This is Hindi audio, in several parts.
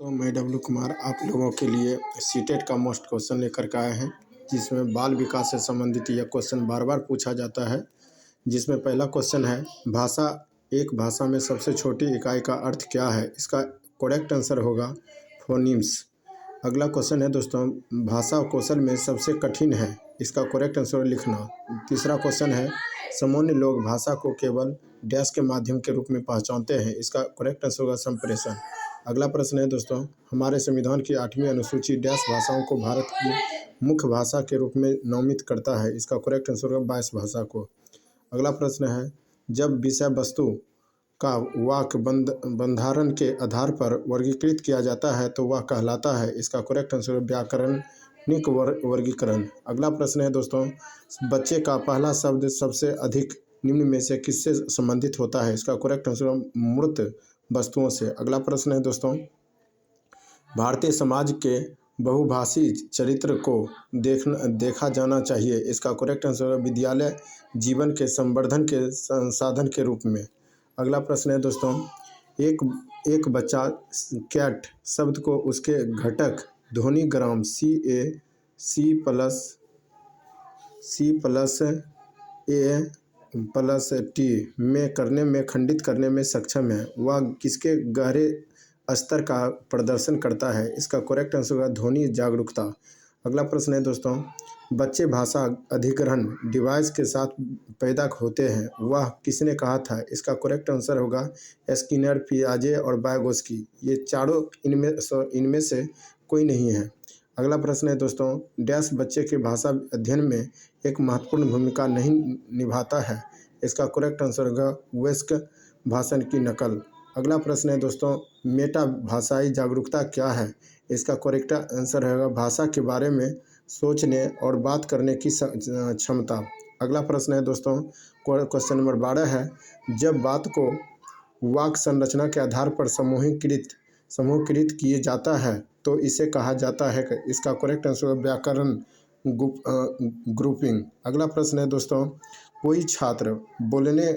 तो मैं डब्लू कुमार आप लोगों के लिए सीटेट का मोस्ट क्वेश्चन लेकर के आए हैं, जिसमें बाल विकास से संबंधित यह क्वेश्चन बार बार पूछा जाता है। जिसमें पहला क्वेश्चन है, भाषा एक भाषा में सबसे छोटी इकाई का अर्थ क्या है? इसका करेक्ट आंसर होगा फोनीम्स। अगला क्वेश्चन है दोस्तों, भाषा कौशल में सबसे कठिन है, इसका करेक्ट आंसर लिखना। तीसरा क्वेश्चन है, सामान्य लोग भाषा को केवल डैश के माध्यम के रूप में पहचानते हैं, इसका करेक्ट आंसर होगा संप्रेषण। अगला प्रश्न है दोस्तों, हमारे संविधान की 8वीं अनुसूची डैश भाषाओं को भारत की मुख्य भाषा के रूप में नामित करता है, इसका करेक्ट आंसर होगा 22 भाषा को। अगला प्रश्न है, जब विषय वस्तु का वाक्य बंधारण के आधार पर वर्गीकृत किया जाता है तो वह कहलाता है, इसका करेक्ट आंसर व्याकरणिक वर्गीकरण। अगला प्रश्न है दोस्तों, बच्चे का पहला शब्द सबसे अधिक निम्न में से किससे संबंधित होता है? इसका करेक्ट आंसर मूर्त वस्तुओं से। अगला प्रश्न है दोस्तों, भारतीय समाज के बहुभाषी चरित्र को देखा जाना चाहिए, इसका करेक्ट आंसर विद्यालय जीवन के संवर्धन के संसाधन के रूप में। अगला प्रश्न है दोस्तों, एक बच्चा कैट शब्द को उसके घटक ध्वनिग्राम C+A+T में खंडित करने में सक्षम है, वह किसके गहरे स्तर का प्रदर्शन करता है? इसका करेक्ट आंसर होगा ध्वनि जागरूकता। अगला प्रश्न है दोस्तों, बच्चे भाषा अधिग्रहण डिवाइस के साथ पैदा होते हैं, वह किसने कहा था? इसका करेक्ट आंसर होगा स्किनर, पियाजे और वाइगोत्स्की। ये चारों इनमें से कोई नहीं है। अगला प्रश्न है दोस्तों, डैश बच्चे के भाषा अध्ययन में एक महत्वपूर्ण भूमिका नहीं निभाता है, इसका करेक्ट आंसर होगा वयस्क भाषण की नकल। अगला प्रश्न है दोस्तों, मेटा भाषाई जागरूकता क्या है? इसका करेक्ट आंसर है भाषा के बारे में सोचने और बात करने की क्षमता। अगला प्रश्न है दोस्तों, क्वेश्चन नंबर 12 है, जब बात को वाक्य संरचना के आधार पर समूहकृत किए जाता है तो इसे कहा जाता है, इसका करेक्ट आंसर है व्याकरण ग्रुपिंग। अगला प्रश्न है दोस्तों, कोई छात्र बोलने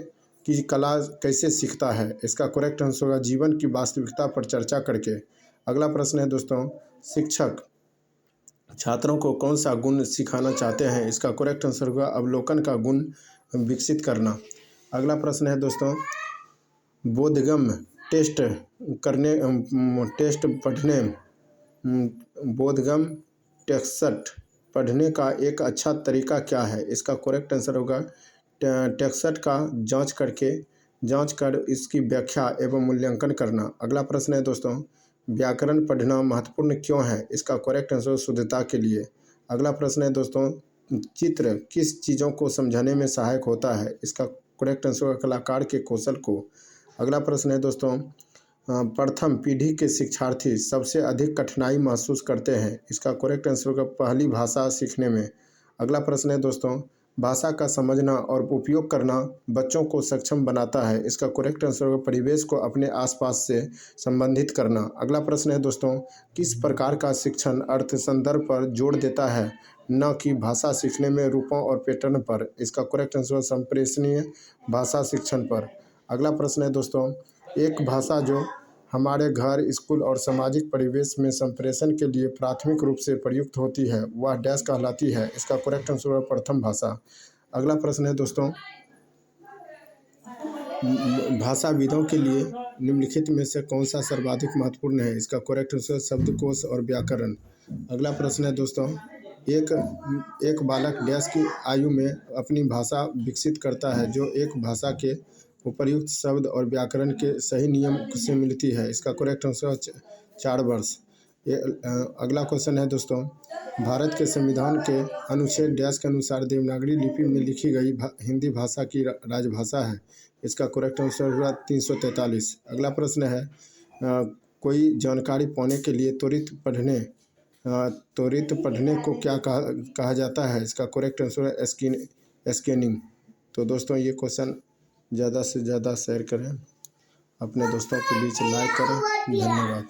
की कला कैसे सीखता है? इसका करेक्ट आंसर होगा जीवन की वास्तविकता पर चर्चा करके। अगला प्रश्न है दोस्तों, शिक्षक छात्रों को कौन सा गुण सिखाना चाहते हैं? इसका करेक्ट आंसर होगा अवलोकन का गुण विकसित करना। अगला प्रश्न है दोस्तों, बोधगम्य टेक्स्ट पढ़ने का एक अच्छा तरीका क्या है? इसका करेक्ट आंसर होगा टेक्स्ट का जांच कर इसकी व्याख्या एवं मूल्यांकन करना। अगला प्रश्न है दोस्तों, व्याकरण पढ़ना महत्वपूर्ण क्यों है? इसका करेक्ट आंसर शुद्धता के लिए। अगला प्रश्न है दोस्तों, चित्र किस चीज़ों को समझाने में सहायक होता है? इसका करेक्ट आंसर होगा कलाकार के कौशल को। अगला प्रश्न है दोस्तों, प्रथम पीढ़ी के शिक्षार्थी सबसे अधिक कठिनाई महसूस करते हैं, इसका करेक्ट आंसर होगा पहली भाषा सीखने में। अगला प्रश्न है दोस्तों, भाषा का समझना और उपयोग करना बच्चों को सक्षम बनाता है, इसका करेक्ट आंसर होगा परिवेश को अपने आसपास से संबंधित करना। अगला प्रश्न है दोस्तों, किस प्रकार का शिक्षण अर्थ संदर्भ पर जोर देता है, न कि भाषा सीखने में रूपों और पैटर्न पर? इसका करेक्ट आंसर संप्रेषणीय भाषा शिक्षण पर। अगला प्रश्न है दोस्तों, एक भाषा जो हमारे घर, स्कूल और सामाजिक परिवेश में संप्रेषण के लिए प्राथमिक रूप से प्रयुक्त होती है, वह डैश कहलाती है? इसका करेक्ट आंसर है प्रथम भाषा। अगला प्रश्न है दोस्तों, भाषाविदों के लिए निम्नलिखित में से कौन सा सर्वाधिक महत्वपूर्ण है? इसका करेक्ट आंसर शब्दकोश और व्याकरण। अगला प्रश्न है दोस्तों, एक बालक डैश की आयु में अपनी भाषा विकसित करता है जो एक भाषा के उपर्युक्त शब्द और व्याकरण के सही नियम से मिलती है, इसका करेक्ट आंसर 4 वर्ष। अगला क्वेश्चन है दोस्तों, भारत के संविधान के अनुच्छेद डैश के अनुसार देवनागरी लिपि में लिखी गई हिंदी भाषा की राजभाषा है, इसका करेक्ट आंसर होगा 343। अगला प्रश्न है, कोई जानकारी पाने के लिए त्वरित पढ़ने को क्या कहा जाता है? इसका करेक्ट आंसर है स्कैनिंग। तो दोस्तों ये क्वेश्चन ज़्यादा से ज़्यादा शेयर करें, अपने दोस्तों के बीच लाइक करें। धन्यवाद।